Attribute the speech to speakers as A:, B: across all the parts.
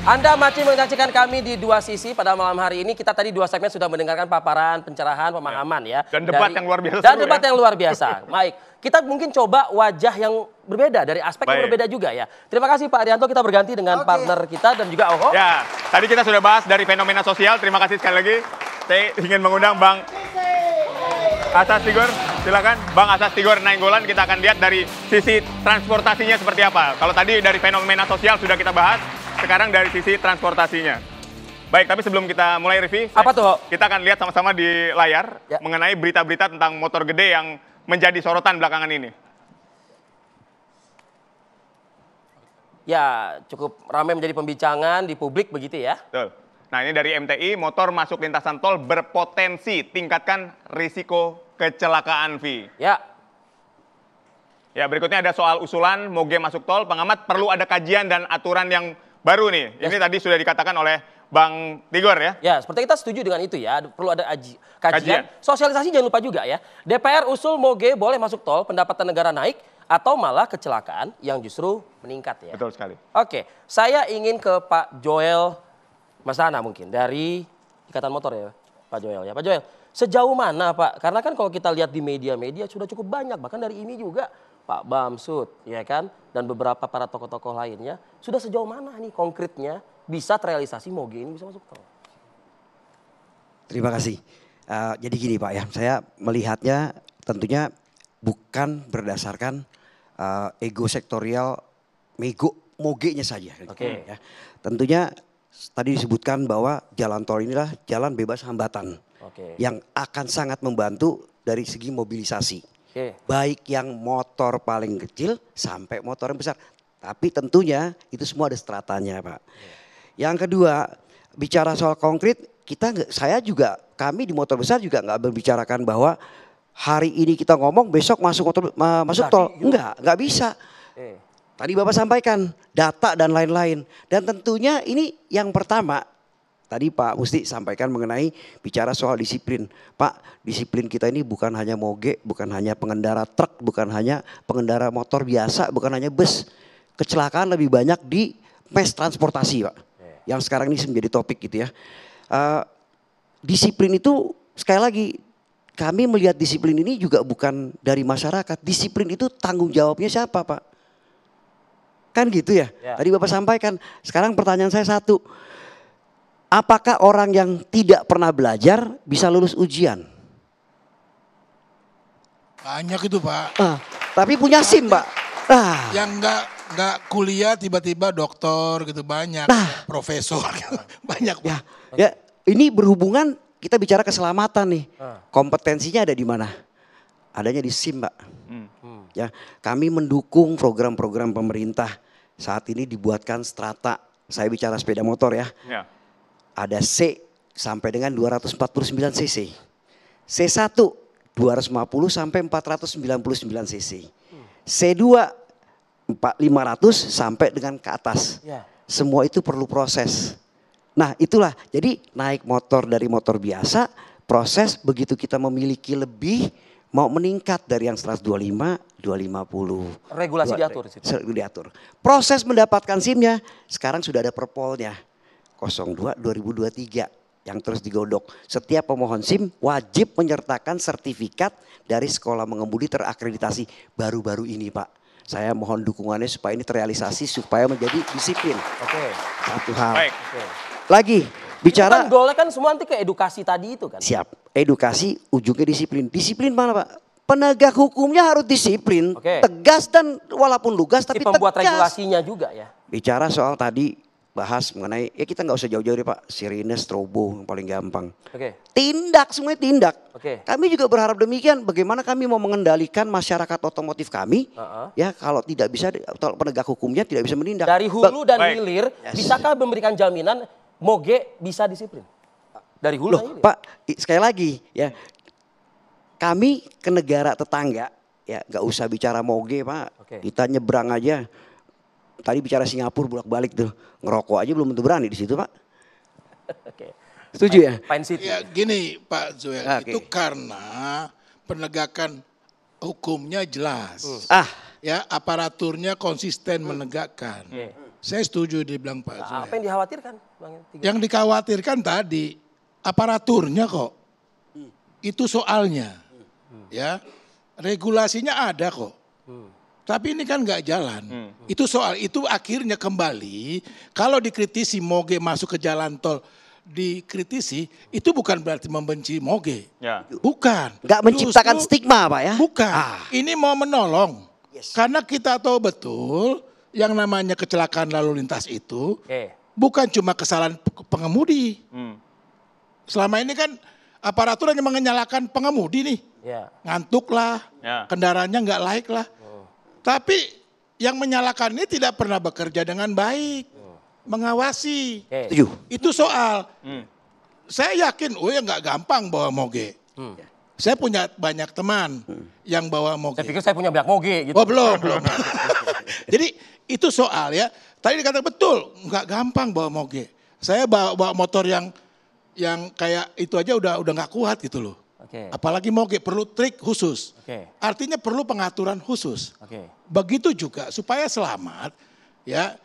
A: Anda masih menyaksikan kami di Dua Sisi pada malam hari ini. Kita tadi 2 segmen sudah mendengarkan paparan, pencerahan, pemahaman ya.
B: Dan debat yang luar biasa.
A: Dan debat yang luar biasa. Baik, kita mungkin coba wajah yang berbeda dari aspek yang berbeda juga ya. Terima kasih Pak Arianto, kita berganti dengan partner kita dan juga Oho.
B: Ya, tadi kita sudah bahas dari fenomena sosial. Terima kasih sekali lagi. Saya ingin mengundang Bang Asas Tigor, silakan. Bang Asas Tigor Nainggolan, kita akan lihat dari sisi transportasinya seperti apa. Kalau tadi dari fenomena sosial sudah kita bahas, sekarang dari sisi transportasinya. Baik, tapi sebelum kita mulai review,
A: apa tuh?
B: Kita akan lihat sama-sama di layar mengenai berita-berita tentang motor gede yang menjadi sorotan belakangan ini.
A: Ya, cukup ramai menjadi pembincangan di publik begitu ya.
B: Betul. Nah, ini dari MTI, motor masuk lintasan tol berpotensi tingkatkan risiko kecelakaan, Vi.
A: Ya.
B: Ya, berikutnya ada soal usulan moge masuk tol. Pengamat perlu ada kajian dan aturan yang baru nih. Ini tadi sudah dikatakan oleh Bang Tigor ya.
A: Ya, seperti kita setuju dengan itu ya. Perlu ada kajian. Sosialisasi jangan lupa juga ya. DPR usul moge boleh masuk tol, pendapatan negara naik, atau malah kecelakaan yang justru meningkat ya.
B: Betul sekali.
A: Oke, saya ingin ke Pak Joel Masana mungkin dari Ikatan Motor ya, Pak Joel ya. Pak Joel, sejauh mana Pak? Karena kan kalau kita lihat di media-media sudah cukup banyak, bahkan dari ini juga Pak Bamsud, ya kan, dan beberapa para tokoh-tokoh lainnya, sudah sejauh mana nih konkretnya bisa terrealisasi moge ini bisa masuk tol?
C: Terima kasih. Jadi gini Pak ya, saya melihatnya tentunya bukan berdasarkan ego sektorial, mogenya saja.
A: Oke.
C: Ya. Tentunya tadi disebutkan bahwa jalan tol inilah jalan bebas hambatan yang akan sangat membantu dari segi mobilisasi. Baik yang motor paling kecil sampai motor yang besar. Tapi tentunya itu semua ada stratanya Pak. Yang kedua, bicara soal konkret, kami di motor besar juga nggak membicarakan bahwa hari ini kita ngomong besok masuk tol. Nggak bisa. Tadi Bapak sampaikan data dan lain-lain. Dan tentunya ini yang pertama. Tadi Pak Musti sampaikan mengenai bicara soal disiplin. Pak, disiplin kita ini bukan hanya moge, bukan hanya pengendara truk, bukan hanya pengendara motor biasa, bukan hanya bus. Kecelakaan lebih banyak di mass transportasi Pak. Yang sekarang ini menjadi topik gitu ya. Disiplin itu sekali lagi kami melihat disiplin ini juga bukan dari masyarakat. Disiplin itu tanggung jawabnya siapa Pak? Kan gitu ya. Tadi Bapak sampaikan. Sekarang pertanyaan saya satu. Apakah orang yang tidak pernah belajar bisa lulus ujian?
D: Banyak itu Pak.
C: Tapi punya SIM Pak.
D: Yang nggak kuliah tiba-tiba dokter gitu banyak. Profesor gitu. Banyak Pak.
C: Ya, ini berhubungan kita bicara keselamatan nih. Kompetensinya ada di mana? Adanya di SIM Pak. Ya, kami mendukung program-program pemerintah. Saat ini dibuatkan strata. Saya bicara sepeda motor ya. Ada C sampai dengan 249 cc. C1 250 sampai 499 cc. C2 500 sampai dengan ke atas. Semua itu perlu proses. Nah itulah, jadi naik motor dari motor biasa, proses begitu kita memiliki lebih, mau meningkat dari yang 125, 250.
A: Regulasi diatur di situ.
C: Diatur. Proses mendapatkan SIM-nya, sekarang sudah ada perpolnya. 02/2023 yang terus digodok. Setiap pemohon SIM wajib menyertakan sertifikat dari sekolah mengemudi terakreditasi baru-baru ini Pak. Saya mohon dukungannya supaya ini terrealisasi supaya menjadi disiplin. Satu hal. Lagi bicara.
A: Kan goalnya kan semua nanti ke edukasi tadi itu kan.
C: Siap. Edukasi ujungnya disiplin. Disiplin mana Pak? Penegak hukumnya harus disiplin. Tegas dan walaupun lugas tapi
A: pembuat
C: tegas.
A: Regulasinya juga ya.
C: Bicara soal tadi. Bahas mengenai, ya kita nggak usah jauh-jauh deh Pak, sirine, strobo yang paling gampang. Tindak, semuanya tindak. Kami juga berharap demikian, bagaimana kami mau mengendalikan masyarakat otomotif kami, ya kalau tidak bisa, kalau penegak hukumnya tidak bisa menindak.
A: Dari hulu dan hilir, bisakah memberikan jaminan moge bisa disiplin? Dari hulu dan hilir.
C: Pak, sekali lagi ya, kami ke negara tetangga, ya nggak usah bicara moge Pak, kita nyebrang aja. Tadi bicara Singapura bolak-balik tuh, ngerokok aja belum tentu berani di situ Pak. Setuju ya?
D: Ya gini Pak Joel, itu karena penegakan hukumnya jelas. Ya aparaturnya konsisten menegakkan. Saya setuju dibilang Pak Joel.
A: Apa yang dikhawatirkan? Bang?
D: Yang dikhawatirkan tadi aparaturnya kok. Itu soalnya. Ya. Regulasinya ada kok. Tapi ini kan nggak jalan. Itu akhirnya kembali kalau dikritisi moge masuk ke jalan tol dikritisi itu bukan berarti membenci moge.
B: Ya.
D: Bukan.
C: Nggak menciptakan stigma Pak ya?
D: Bukan. Ini mau menolong. Karena kita tahu betul yang namanya kecelakaan lalu lintas itu bukan cuma kesalahan pengemudi. Selama ini kan aparatur hanya menyalahkan pengemudi nih. Ngantuk lah, kendaraannya nggak layak lah. Tapi yang menyalahkan ini tidak pernah bekerja dengan baik. Mengawasi. Itu soal. Saya yakin, ya nggak gampang bawa moge. Saya punya banyak teman yang bawa moge.
A: Saya pikir saya punya banyak moge gitu.
D: Oh belum. Jadi itu soal ya. Tadi dikatakan betul, nggak gampang bawa moge. Saya bawa motor yang kayak itu aja udah nggak kuat gitu loh. Apalagi moge perlu trik khusus. Artinya perlu pengaturan khusus. Begitu juga supaya selamat ya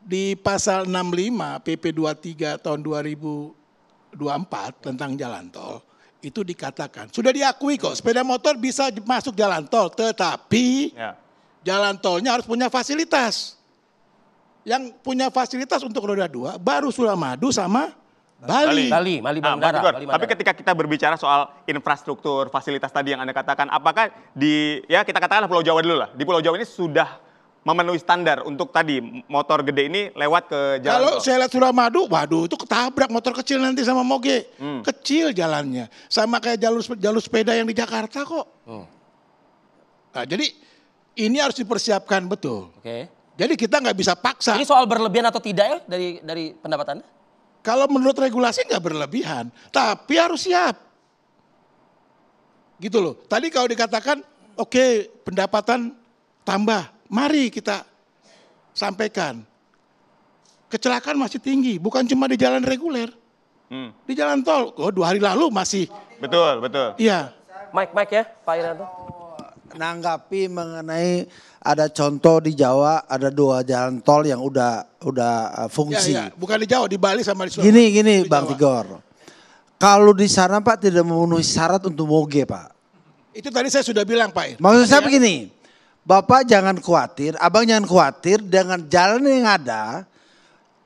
D: di pasal 65 PP 23 tahun 2024 tentang jalan tol itu dikatakan sudah diakui kok sepeda motor bisa masuk jalan tol tetapi jalan tolnya harus punya fasilitas. Yang punya fasilitas untuk roda 2 baru Suramadu sama Bali
B: Bandara. Tapi ketika kita berbicara soal infrastruktur, fasilitas tadi yang Anda katakan, apakah kita katakanlah Pulau Jawa dulu lah. Di Pulau Jawa ini sudah memenuhi standar untuk tadi motor gede ini lewat ke jalan
D: Kalau
B: tol?
D: saya lihat Suramadu, waduh itu ketabrak motor kecil nanti sama moge. Kecil jalannya. Sama kayak jalur sepeda yang di Jakarta kok. Nah, jadi ini harus dipersiapkan betul. Jadi kita nggak bisa paksa.
A: Ini soal berlebihan atau tidak ya dari pendapat Anda?
D: Kalau menurut regulasi nggak berlebihan, tapi harus siap. Gitu loh. Tadi kalau dikatakan, oke, pendapatan tambah, mari kita sampaikan. Kecelakaan masih tinggi, bukan cuma di jalan reguler. Di jalan tol, 2 hari lalu masih.
B: Betul.
D: Iya.
A: Mike ya, Pak Irianto.
E: Nanggapi mengenai ada contoh di Jawa ada 2 jalan tol yang udah fungsi.
D: Ya. Bukan di Jawa, di Bali sama di Sulawesi.
E: Gini Bang Tigor. Kalau di sana Pak tidak memenuhi syarat untuk moge Pak.
D: Itu tadi saya sudah bilang Pak.
E: Maksud saya begini, Bapak jangan khawatir, Abang jangan khawatir dengan jalan yang ada.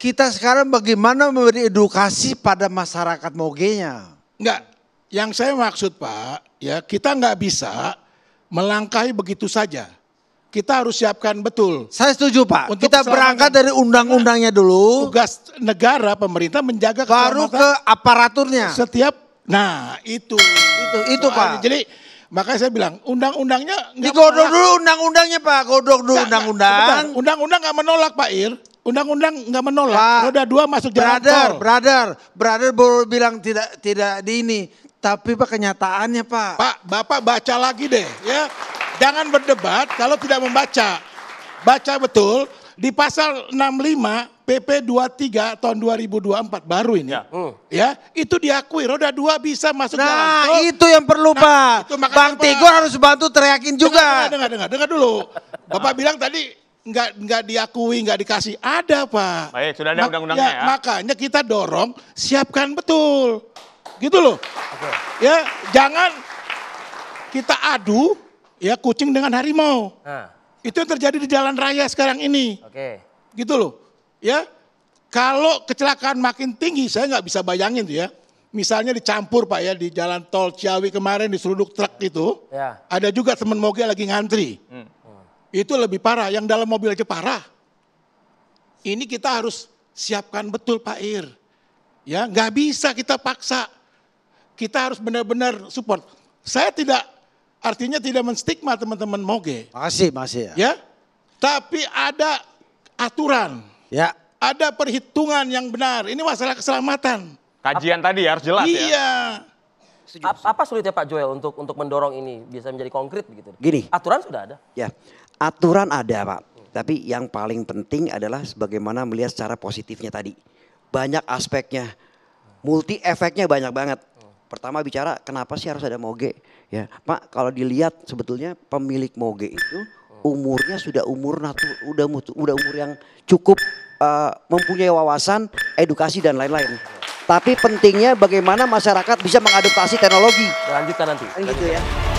E: Kita sekarang bagaimana memberi edukasi pada masyarakat mogenya.
D: Enggak, yang saya maksud Pak, ya kita nggak bisa melangkahi begitu saja. Kita harus siapkan betul.
E: Saya setuju Pak. Kita berangkat dari undang-undangnya dulu.
D: Tugas negara, pemerintah menjaga
E: baru ke aparaturnya.
D: Setiap, nah itu
E: Pak.
D: Jadi makanya saya bilang undang-undangnya.
E: Digodok dulu undang-undangnya Pak. Godok dulu undang-undang.
D: Undang-undang nggak menolak Pak Ir. Undang-undang nggak menolak. Pak, roda 2 masuk jalan tol.
E: Brother baru bilang tidak di ini. Tapi Pak kenyataannya Pak.
D: Pak, Bapak baca lagi deh ya. Jangan berdebat kalau tidak membaca. Baca betul di pasal 65 PP 23 tahun 2024 baru ini. Ya, itu diakui roda 2 bisa masuk jalan tol.
E: Nah, itu yang perlu Pak. Bang Tigor harus bantu teriakin juga.
D: Dengar dulu. Bapak bilang tadi nggak diakui, nggak dikasih. Ada Pak.
B: Baik, sudah ada undang-undangnya ya.
D: Makanya kita dorong, siapkan betul. Gitu loh. Ya, jangan kita adu ya kucing dengan harimau. Itu yang terjadi di jalan raya sekarang ini. Gitu loh. Ya, kalau kecelakaan makin tinggi, saya nggak bisa bayangin tuh ya. Misalnya dicampur Pak ya di jalan tol Ciawi kemarin diseruduk truk itu. Ada juga teman moge lagi ngantri. Itu lebih parah, yang dalam mobil aja parah. Ini kita harus siapkan betul Pak Ir. Ya, nggak bisa kita paksa. Kita harus benar-benar support. Saya artinya tidak menstigma teman-teman moge.
E: Masih ya.
D: Ya, tapi ada aturan.
E: Ya.
D: Ada perhitungan yang benar. Ini masalah keselamatan.
B: Kajian tadi harus jelas ya.
D: Iya.
A: Apa sulitnya Pak Joel untuk mendorong ini bisa menjadi konkret begitu?
C: Gini.
A: Aturan sudah ada.
C: Ya, aturan ada Pak. Tapi yang paling penting adalah sebagaimana melihat secara positifnya tadi. Banyak aspeknya. Multi efeknya banyak banget. Pertama bicara kenapa sih harus ada moge? Ya, Pak, kalau dilihat sebetulnya pemilik moge itu umurnya sudah umur yang cukup mempunyai wawasan, edukasi dan lain-lain. Tapi pentingnya bagaimana masyarakat bisa mengadaptasi teknologi.
A: Lanjutkan nanti.
C: Kan gitu ya.